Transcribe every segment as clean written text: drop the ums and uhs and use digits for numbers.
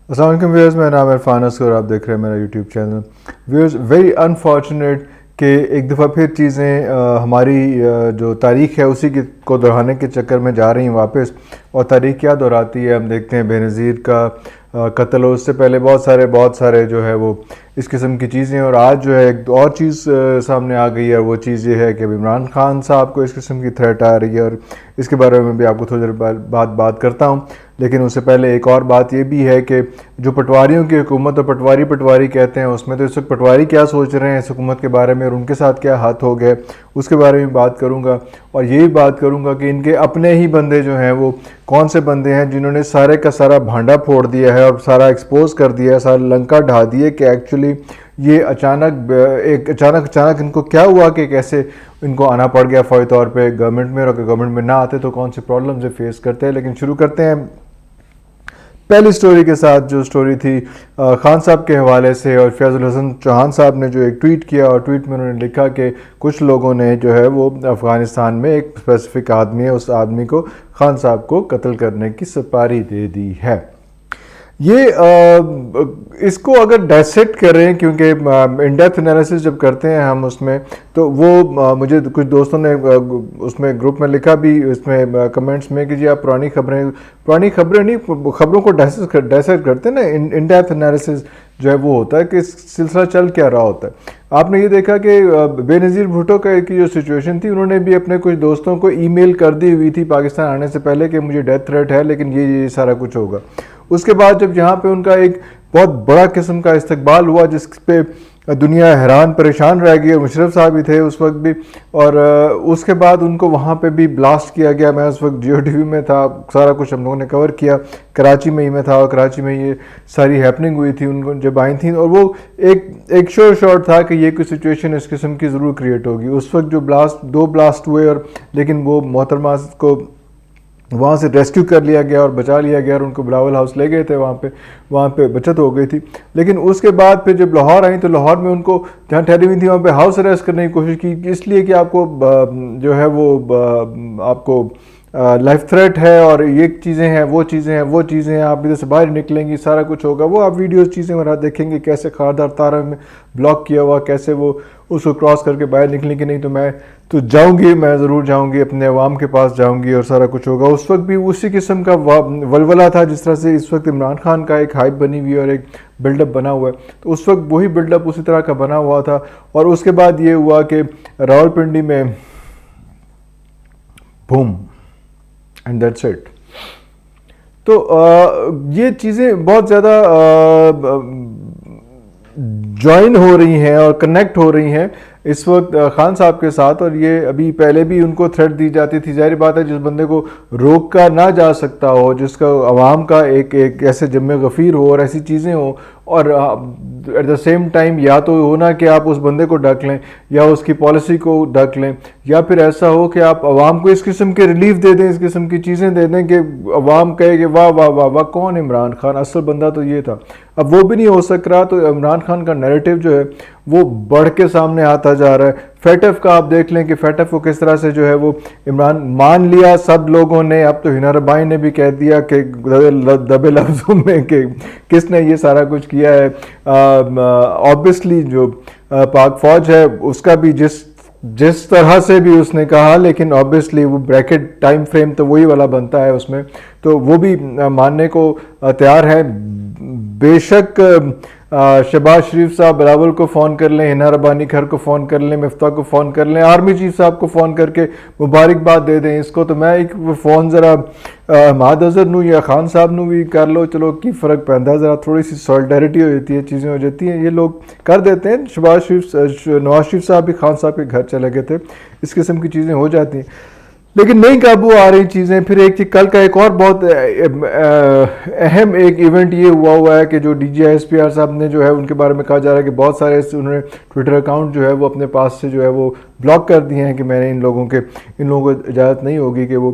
السلام علیکم ویورز، میرا نام عرفان اسکر اور آپ دیکھ رہے ہیں میرا YouTube channel. Viewers, very unfortunate کہ ایک دفعہ پھر چیزیں ہماری جو تاریخ ہے اسی کو دہرانے کے چکر میں جا رہی ہیں واپس. اور تاریخ کیا دہراتی ہے؟ ہم دیکھتے ہیں بے نظیر کا قتل، اور اس سے پہلے بہت سارے جو ہے وہ اس قسم کی چیزیں. اور آج جو ہے ایک اور چیز سامنے آ گئی ہے، وہ چیز یہ ہے کہ عمران خان صاحب کو اس قسم کی تھریٹ آ رہی ہے، اور اس کے بارے میں بھی آپ کو تھوڑی دیر بعد بات کرتا ہوں. لیکن اس سے پہلے ایک اور بات یہ بھی ہے کہ جو پٹواریوں کی حکومت، اور پٹواری کہتے ہیں، اس میں تو اس وقت پٹواری کیا سوچ رہے ہیں اس حکومت کے بارے میں، اور ان کے ساتھ کیا ہاتھ ہو گئے، اس کے بارے میں بات کروں گا. اور یہی بات کروں گا کہ ان کے اپنے ہی بندے جو ہیں وہ کون سے بندے ہیں جنہوں نے سارے کا سارا بھانڈا پھوڑ دیا ہے اور سارا ایکسپوز کر دیا ہے، سارا لنکا ڈھا دیے کہ ایکچولی یہ اچانک ان کو کیا ہوا کہ کیسے ان کو آنا پڑ گیا فوری طور پہ گورنمنٹ میں، اور اگر گورنمنٹ میں نہ آتے تو کون سی پرابلمز فیس کرتے ہیں. لیکن شروع کرتے ہیں پہلی سٹوری کے ساتھ، جو سٹوری تھی خان صاحب کے حوالے سے. اور فیاض الحسن چوہان صاحب نے جو ایک ٹویٹ کیا، اور ٹویٹ میں انہوں نے لکھا کہ کچھ لوگوں نے جو ہے وہ افغانستان میں ایک اسپیسیفک آدمی ہے، اس آدمی کو خان صاحب کو قتل کرنے کی سپاری دے دی ہے. یہ اس کو اگر ڈائسیکٹ کریں، کیونکہ ان ڈیپتھ انالیسس جب کرتے ہیں ہم اس میں، تو وہ مجھے کچھ دوستوں نے اس میں گروپ میں لکھا بھی، اس میں کمنٹس میں، کہ جی آپ پرانی خبریں نہیں، خبروں کو ڈائسیکٹ کرتے ہیں نا. ان ڈیپتھ انالیسس جو ہے وہ ہوتا ہے کہ سلسلہ چل کیا رہا ہوتا ہے. آپ نے یہ دیکھا کہ بے نظیر بھٹو کی جو سچویشن تھی، انہوں نے بھی اپنے کچھ دوستوں کو ای میل کر دی ہوئی تھی پاکستان آنے سے پہلے کہ مجھے ڈیتھ تھریٹ ہے، لیکن یہ سارا کچھ ہوگا. اس کے بعد جب یہاں پہ ان کا ایک بہت بڑا قسم کا استقبال ہوا، جس پہ دنیا حیران پریشان رہ گئی، اور مشرف صاحب بھی تھے اس وقت بھی. اور اس کے بعد ان کو وہاں پہ بھی بلاسٹ کیا گیا. میں اس وقت جیو ٹی وی میں تھا، سارا کچھ ہم لوگوں نے کور کیا. کراچی میں ہی میں تھا، اور کراچی میں یہ ساری ہیپننگ ہوئی تھی ان کو جب آئی تھیں. اور وہ ایک شور تھا کہ یہ کوئی سچویشن اس قسم کی ضرور کریٹ ہوگی. اس وقت جو دو بلاسٹ ہوئے، اور لیکن وہ محترمہ کو وہاں سے ریسکیو کر لیا گیا اور بچا لیا گیا، اور ان کو بلاول ہاؤس لے گئے تھے، وہاں پہ بچت ہو گئی تھی. لیکن اس کے بعد پھر جب لاہور آئیں تو لاہور میں ان کو جہاں ٹھہری ہوئی تھی وہاں پہ ہاؤس اریسٹ کرنے کی کوشش کی، اس لیے کہ آپ کو جو ہے وہ آپ کو لائف تھریٹ ہے، اور یہ چیزیں ہیں، وہ چیزیں ہیں، آپ ادھر سے باہر نکلیں گی سارا کچھ ہوگا. وہ آپ ویڈیوز چیزیں وغیرہ دیکھیں گے کیسے خاردار تارہ میں بلاک کیا ہوا، کیسے وہ اس کو کراس کر کے باہر نکلیں کہ نہیں تو میں تو جاؤں گی، میں ضرور جاؤں گی، اپنے عوام کے پاس جاؤں گی، اور سارا کچھ ہوگا. اس وقت بھی اسی قسم کا ولولہ تھا جس طرح سے اس وقت عمران خان کا ایک ہائپ بنی ہوئی اور ایک بلڈ اپ بنا ہوا ہے. تو اس وقت وہی بلڈ اپ اسی طرح کا بنا ہوا تھا. اور اس کے بعد یہ ہوا کہ راولپنڈی میں بوم اینڈ دیٹس اٹ. تو یہ چیزیں بہت زیادہ جوائن ہو رہی ہیں اور کنیکٹ ہو رہی ہیں اس وقت خان صاحب کے ساتھ. اور یہ ابھی پہلے بھی ان کو تھریٹ دی جاتی تھی. ظاہر بات ہے جس بندے کو روکا نہ جا سکتا ہو، جس کا عوام کا ایک ایسے جمع غفیر ہو اور ایسی چیزیں ہوں، اور ایٹ دا سیم ٹائم یا تو ہونا کہ آپ اس بندے کو ڈھک لیں، یا اس کی پالیسی کو ڈھک لیں، یا پھر ایسا ہو کہ آپ عوام کو اس قسم کے ریلیف دے دیں، اس قسم کی چیزیں دے دیں کہ عوام کہے کہ واہ واہ واہ واہ، کون عمران خان، اصل بندہ تو یہ تھا. اب وہ بھی نہیں ہو سک رہا، تو عمران خان کا نیریٹو جو ہے وہ بڑھ کے سامنے آتا جا رہا ہے. فیٹف کا آپ دیکھ لیں کہ فیٹف کو کس طرح سے جو ہے وہ عمران مان لیا سب لوگوں نے. اب تو ہنا ربائی نے بھی کہہ دیا کہ دبے لفظوں میں کہ کس نے یہ سارا کچھ کیا ہے. آبویسلی جو پاک فوج ہے اس کا بھی جس طرح سے بھی اس نے کہا، لیکن آبویسلی وہ بریکٹ ٹائم فریم تو وہی والا بنتا ہے اس میں، تو وہ بھی ماننے کو تیار ہے. بے شک شہباز شریف صاحب بلاول کو فون کر لیں، ہنا ربانی گھر کو فون کر لیں، مفتاح کو فون کر لیں، آرمی چیف صاحب کو فون کر کے مبارکباد دے دیں اس کو. تو میں ایک فون ذرا مہاد اظہر نو یا خان صاحب نو بھی کر لو، چلو کی فرق پہنتا ہے، ذرا تھوڑی سی سولیڈیرٹی ہو جاتی ہے، چیزیں ہو جاتی ہیں، یہ لوگ کر دیتے ہیں. نواز شریف صاحب بھی خان صاحب کے گھر چلے گئے تھے، اس قسم کی چیزیں ہو جاتی ہیں، لیکن نہیں قابو آ رہی چیزیں. پھر کل کا ایک اور بہت اہم ایک ایونٹ یہ ہوا ہے کہ جو D G S P R صاحب نے جو ہے ان کے بارے میں کہا جا رہا ہے کہ بہت سارے انہوں نے ٹویٹر اکاؤنٹ جو ہے وہ اپنے پاس سے جو ہے وہ بلاک کر دیے ہیں، کہ میں نے ان لوگوں کو اجازت نہیں ہوگی کہ وہ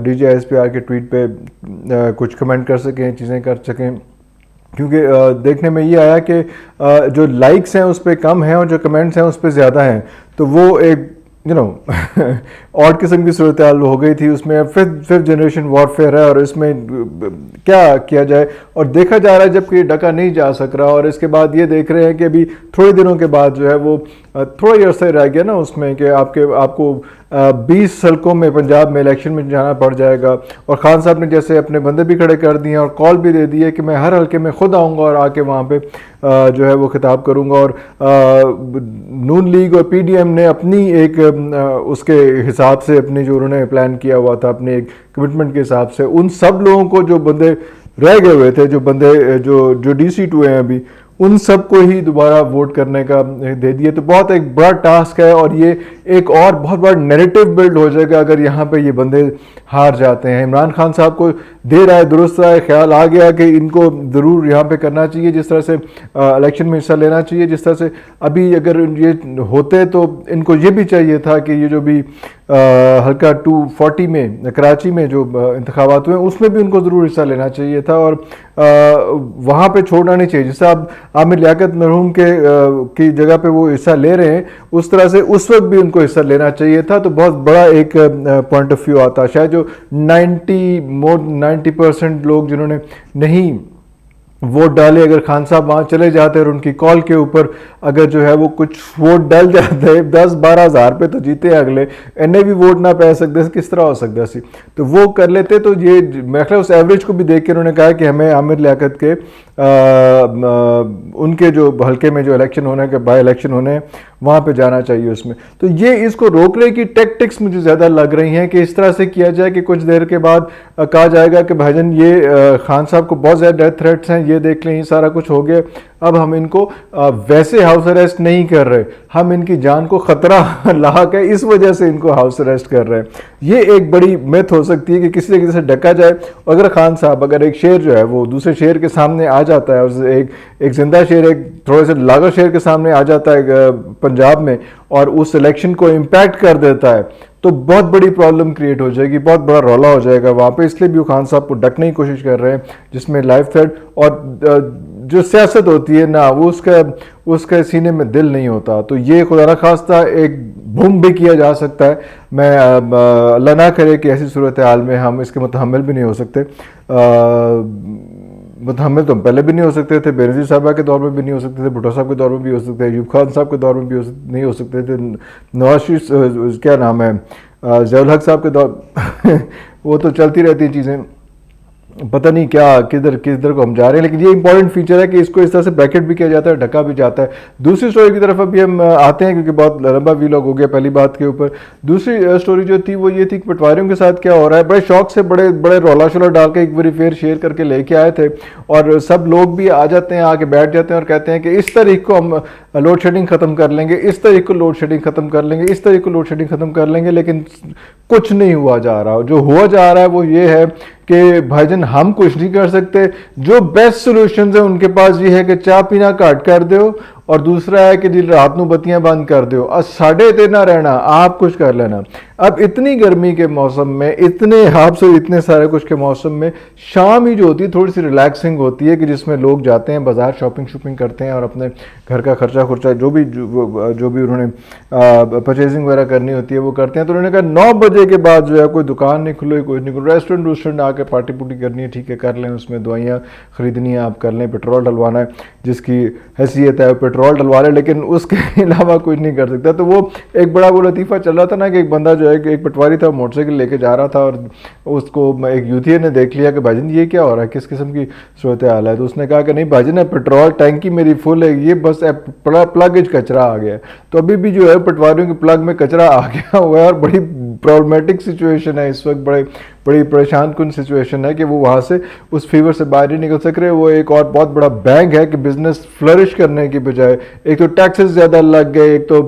D G S P R کے ٹویٹ پہ کچھ کمنٹ کر سکیں، چیزیں کر سکیں. کیونکہ دیکھنے میں یہ آیا کہ جو لائکس ہیں اس پہ کم ہیں اور جو کمنٹس ہیں اس پہ زیادہ ہیں. تو وہ ایک اور قسم کی صورتحال ہو گئی تھی اس میں. ففتھ جنریشن وارفیئر ہے اور اس میں کیا کیا جائے, اور دیکھا جا رہا ہے جب کہ یہ ڈکا نہیں جا سک رہا, اور اس کے بعد یہ دیکھ رہے ہیں کہ ابھی تھوڑے دنوں کے بعد جو ہے وہ تھوڑا ہی عرصہ رہ گیا نا اس میں کہ آپ کو 20 حلقوں میں پنجاب میں الیکشن میں جانا پڑ جائے گا, اور خان صاحب نے جیسے اپنے بندے بھی کھڑے کر دیے اور کال بھی دے دی ہے کہ میں ہر حلقے میں خود آؤں گا اور آ کے وہاں پہ جو ہے وہ خطاب کروں گا. اور نون لیگ اور پی ڈی ایم نے اپنی ایک اس کے حساب سے اپنی جو انہوں نے پلان کیا ہوا تھا اپنے ایک کمٹمنٹ کے حساب سے ان سب لوگوں کو جو بندے رہ گئے ہوئے تھے, جو بندے جو ڈی سیٹ ہوئے ہیں ابھی, ان سب کو ہی دوبارہ ووٹ کرنے کا دے دیے. تو بہت ایک بڑا ٹاسک ہے, اور یہ ایک اور بہت بڑا نیریٹو بلڈ ہو جائے گا اگر یہاں پہ یہ بندے ہار جاتے ہیں. عمران خان صاحب کو دیر آئے درست آئے خیال آ گیا کہ ان کو ضرور یہاں پہ کرنا چاہیے, جس طرح سے الیکشن میں حصہ لینا چاہیے, جس طرح سے ابھی اگر یہ ہوتے تو ان کو یہ بھی چاہیے تھا کہ یہ جو بھی حلقہ 240 میں کراچی میں جو انتخابات ہوئے اس میں بھی ان کو ضرور حصہ لینا چاہیے تھا, اور وہاں پہ چھوڑنا نہیں چاہیے. جس سے اب عامر لیاقت مرحوم کی جگہ پہ وہ حصہ لے رہے ہیں, اس طرح سے اس وقت بھی ان کو حصہ لینا چاہیے تھا. تو بہت بڑا ایک پوائنٹ آف ویو آتا. شاید جو 90% لوگ جنہوں نے نہیں ووٹ ڈالے, اگر خان صاحب وہاں چلے جاتے اور ان کی کال کے اوپر اگر جو ہے وہ کچھ ووٹ ڈل جاتے 10-12 ہزار پہ تو جیتے اگلے, انہیں بھی ووٹ نہ پہ سکتے کس طرح ہو سکتا سی, تو وہ کر لیتے. تو یہ میرے خیال اس ایوریج کو بھی دیکھ کے انہوں نے کہا کہ ہمیں عامر لیاقت کے ان کے جو حلقے میں جو الیکشن ہونے کے بائی الیکشن ہونے ہیں وہاں پہ جانا چاہیے اس میں. تو یہ اس کو روکنے کی ٹیکٹکس مجھے زیادہ لگ رہی ہیں کہ اس طرح سے کیا جائے کہ کچھ دیر کے بعد کہا جائے گا کہ بھائی جان یہ خان صاحب کو بہت زیادہ ڈیتھ تھریٹس ہیں, یہ دیکھ لیں یہ سارا کچھ ہو گیا, اب ہم ان کو ویسے ہاؤس اریسٹ نہیں کر رہے, ہم ان کی جان کو خطرہ لاحق ہے اس وجہ سے ان کو ہاؤس اریسٹ کر رہے ہیں. یہ ایک بڑی میتھ ہو سکتی ہے کہ کسی طریقے سے ڈکا جائے. اگر خان صاحب اگر ایک شیر جو ہے وہ دوسرے شیر کے سامنے آ جاتا ہے, ایک زندہ شیر ایک تھوڑے سے لاغر شیر کے سامنے آ جاتا ہے پنجاب میں اور اس الیکشن کو امپیکٹ کر دیتا ہے, تو بہت بڑی پرابلم کریٹ ہو جائے گی, بہت بڑا رولا ہو جائے گا وہاں پہ. اس لیے بھی وہ خان صاحب کو ڈکنے کی کوشش کر رہے ہیں, جس میں لائف تھریٹ اور جو سیاست ہوتی ہے نا وہ اس کا سینے میں دل نہیں ہوتا. تو یہ خدا نخواستہ ایک بم بھی کیا جا سکتا ہے. میں اللہ نہ کرے کہ ایسی صورتحال میں ہم اس کے متحمل بھی نہیں ہو سکتے. متحمل تو ہم پہلے بھی نہیں ہو سکتے تھے, بے نظیر صاحبہ کے دور میں بھی نہیں ہو سکتے تھے, بھٹو صاحب کے دور میں بھی ہو سکتے تھے, ایوب خان صاحب کے دور میں بھی نہیں ہو سکتے تھے, نواز شریف کیا نام ہے ضیاء الحق صاحب کے دور وہ تو چلتی رہتی چیزیں, پتہ نہیں کیا کدھر کو ہم جا رہے ہیں. لیکن یہ امپورٹنٹ فیچر ہے کہ اس کو اس طرح سے بریکٹ بھی کیا جاتا ہے, ڈھکا بھی جاتا ہے. دوسری سٹوری کی طرف ابھی ہم آتے ہیں کیونکہ بہت لمبا ویلاگ ہو گیا پہلی بات کے اوپر. دوسری سٹوری جو تھی وہ یہ تھی کہ پٹواریوں کے ساتھ کیا ہو رہا ہے. بڑے شوق سے بڑے رولا شولا ڈال کے ایک باری پھر شیئر کر کے لے کے آئے تھے, اور سب لوگ بھی آ جاتے ہیں, آ کے بیٹھ جاتے ہیں اور کہتے ہیں کہ اس تاریخ کو ہم لوڈ شیڈنگ ختم کر لیں گے, اس تاریخ کو لوڈ شیڈنگ ختم کر لیں گے, اس تاریخ کو لوڈ شیڈنگ ختم کر لیں گے. لیکن کچھ نہیں ہوا جا رہا. جو ہوا جا رہا ہے وہ یہ ہے کہ بھائی جان ہم کچھ نہیں کر سکتے. جو بیسٹ سولوشنز ہیں ان کے پاس یہ ہے کہ چاہ پینا کاٹ کر دو, اور دوسرا ہے کہ جی رات نو بتیاں بند کر دو, اور ساڑھے تے نہ رہنا, آپ کچھ کر لینا. اب اتنی گرمی کے موسم میں, اتنے ہاپ سے اتنے سارے کچھ کے موسم میں شام ہی جو ہوتی ہے تھوڑی سی ریلیکسنگ ہوتی ہے کہ جس میں لوگ جاتے ہیں بازار شاپنگ کرتے ہیں اور اپنے گھر کا خرچہ جو بھی انہوں نے پرچیزنگ وغیرہ کرنی ہوتی ہے وہ کرتے ہیں. تو انہوں نے کہا 9 بجے کے بعد جو ہے کوئی دکان نہیں کھلے, کوئی نہیں کھلے, ریسٹورنٹ آ کے پارٹی پوٹی کرنی ہے ٹھیک ہے کر لیں, اس میں دوائیاں خریدنی ہے آپ کر لیں, پیٹرول ڈلوانا ہے جس کی حیثیت ہے پیٹرول ڈلوا لے, لیکن اس کے علاوہ کچھ نہیں کر سکتا. تو وہ ایک بڑا وہ لطیفہ چل رہا تھا نا کہ ایک بندہ جو ہے کہ ایک پٹواری تھا موٹر سائیکل لے کے جا رہا تھا, اور اس کو ایک یوتھی نے دیکھ لیا کہ بھائی جان یہ کیا ہو رہا ہے, کس قسم کی صورتحال ہے. تو اس نے کہا کہ نہیں بھائی جان پیٹرول ٹینکی میری فل ہے, یہ بس پلگ کچرا آ گیا. تو ابھی بھی جو ہے پٹواریوں کے پلگ میں کچرا آ گیا ہوا ہے, اور بڑی پرابلمیٹک سچویشن ہے اس وقت, بڑی پریشان کن سچویشن ہے کہ وہ وہاں سے اس فیور سے باہر نہیں نکل سک رہے. وہ ایک اور بہت بڑا بینک ہے کہ بزنس فلرش کرنے کی بجائے ایک تو ٹیکسز زیادہ لگ گئے, ایک تو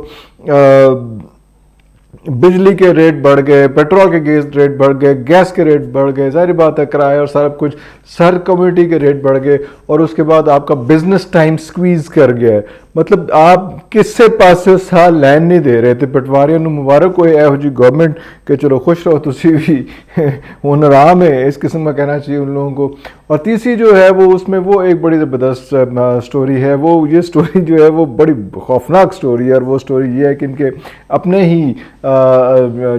بجلی کے ریٹ بڑھ گئے, پیٹرول کے ریٹ بڑھ گئے, گیس کے ریٹ بڑھ گئے, ظاہر بات ہے کرایہ اور سب کچھ سر کمیونٹی کے ریٹ بڑھ گئے, اور اس کے بعد آپ کا بزنس ٹائم سکویز کر گیا ہے. مطلب آپ کسے پاسے سا لین نہیں دے رہے تھے. پٹواریوں نے مبارک ہوئے ایہو جی گورنمنٹ کہ چلو خوش رہو تسی بھی ہن آرام ہے, اس قسم کا کہنا چاہیے ان لوگوں کو. اور تیسری جو ہے وہ اس میں وہ ایک بڑی زبردست سٹوری ہے, وہ یہ سٹوری جو ہے وہ بڑی خوفناک سٹوری ہے, اور وہ سٹوری یہ ہے کہ ان کے اپنے ہی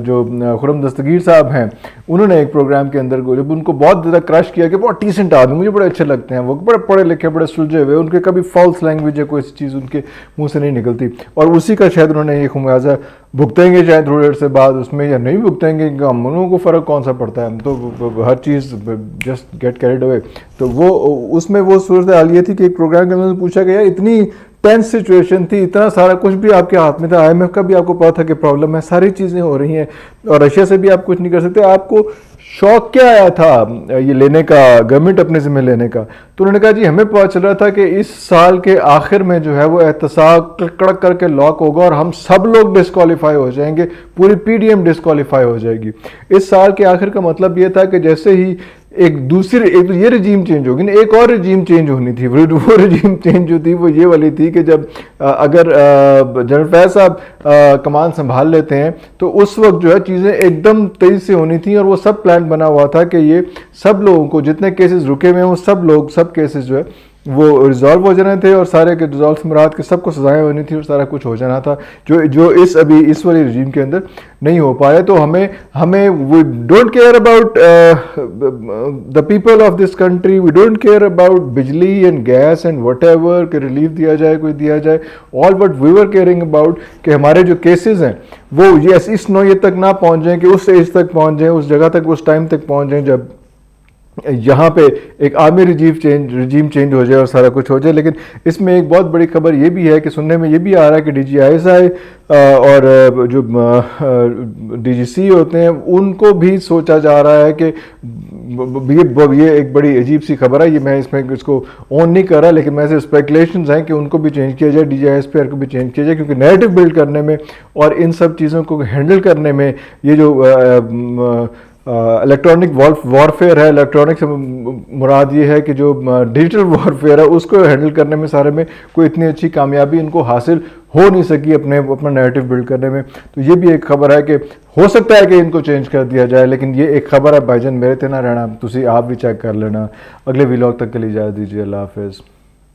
جو خرم دستگیر صاحب ہیں انہوں نے ایک پروگرام کے اندر جب ان کو بہت زیادہ کرش کیا کہ بہت ڈیسنٹ آدمی مجھے بڑے اچھے لگتے ہیں، وہ بڑے پڑھے لکھے بڑے سلجھے ہوئے، ان کے کبھی فالس لینگویج ہے کوئی ایسی چیز ان کے منہ سے نہیں نکلتی، اور اسی کا شاید انہوں نے یہ خمیازہ بھگتیں گے شاید تھوڑی دیر سے بعد اس میں، یا نہیں بھگتیں گے، ہم انہوں کو فرق کون سا پڑتا ہے، تو ہر چیز جسٹ گیٹ کیریڈ اوے. تو وہ اس میں وہ صورت حال یہ تھی کہ ایک پروگرام کے اندر پوچھا گیا اتنی ٹینس سچویشن تھی، اتنا سارا کچھ بھی آپ کے ہاتھ میں تھا، آئی ایم ایف کا بھی آپ کو پتا تھا کہ پرابلم ہے، ساری چیزیں ہو رہی ہیں اور رشیا سے بھی آپ کچھ نہیں کر سکتے، آپ کو شوق کیا آیا تھا یہ لینے کا، گورنمنٹ اپنے ذمہ لینے کا؟ تو انہوں نے کہا جی ہمیں پتا چل رہا تھا کہ اس سال کے آخر میں جو ہے وہ احتساب کڑک کر کے لاک ہوگا اور ہم سب لوگ ڈسکوالیفائی ہو جائیں گے، پوری پی ڈی ایم ڈسکوالیفائی ہو جائے گی. اس سال کے آخر کا مطلب یہ تھا کہ جیسے ہی ایک تو یہ رجیم چینج ہوگی نا، ایک اور رجیم چینج ہونی تھی. وہ رجیم چینج جو تھی وہ یہ والی تھی کہ جب اگر جنرل فیض صاحب کمان سنبھال لیتے ہیں تو اس وقت جو ہے چیزیں ایک دم تیزی سے ہونی تھیں، اور وہ سب پلان بنا ہوا تھا کہ یہ سب لوگوں کو جتنے کیسز رکے ہوئے ہیں وہ سب کیسز جو ہے وہ ریزالو ہو جانے تھے، اور سارے کے ریزالو سے مراد کے سب کو سزائیں ہونی تھی اور سارا کچھ ہو جانا تھا، جو اس والی رجیم کے اندر نہیں ہو پایا. تو ہمیں we don't care about the people of this country, we don't care about بجلی اینڈ گیس اینڈ وٹ ایور کہ ریلیف دیا جائے، کوئی دیا جائے. All but we were caring about کہ ہمارے جو کیسز ہیں وہ اس نوعیت تک نہ پہنچ جائیں کہ اس ایج تک پہنچ جائیں، اس جگہ تک، اس ٹائم تک پہنچ جائیں جب یہاں پہ ایک عالمی رجیم چینج ہو جائے اور سارا کچھ ہو جائے. لیکن اس میں ایک بہت بڑی خبر یہ بھی ہے کہ سننے میں یہ بھی آ رہا ہے کہ DGISI اور جو DGC ہوتے ہیں ان کو بھی سوچا جا رہا ہے کہ یہ ایک بڑی عجیب سی خبر ہے، یہ میں اس کو اون نہیں کر رہا، لیکن میں سے اسپیکولیشنز ہیں کہ ان کو بھی چینج کیا جائے، DGISPR کو بھی چینج کیا جائے، کیونکہ نیریٹو بلڈ کرنے میں اور ان سب چیزوں کو ہینڈل کرنے میں یہ جو الیکٹرانک وارفیئر ہے، الیکٹرانک سے مراد یہ ہے کہ جو ڈیجیٹل وارفیئر ہے اس کو ہینڈل کرنے میں سارے میں کوئی اتنی اچھی کامیابی ان کو حاصل ہو نہیں سکی اپنا نیریٹو بلڈ کرنے میں. تو یہ بھی ایک خبر ہے کہ ہو سکتا ہے کہ ان کو چینج کر دیا جائے، لیکن یہ ایک خبر ہے. بھائی جان میرے تے نہ رہنا، آپ بھی چیک کر لینا. اگلے ویلاگ تک کے لیے اجازت دیجیے، اللہ حافظ.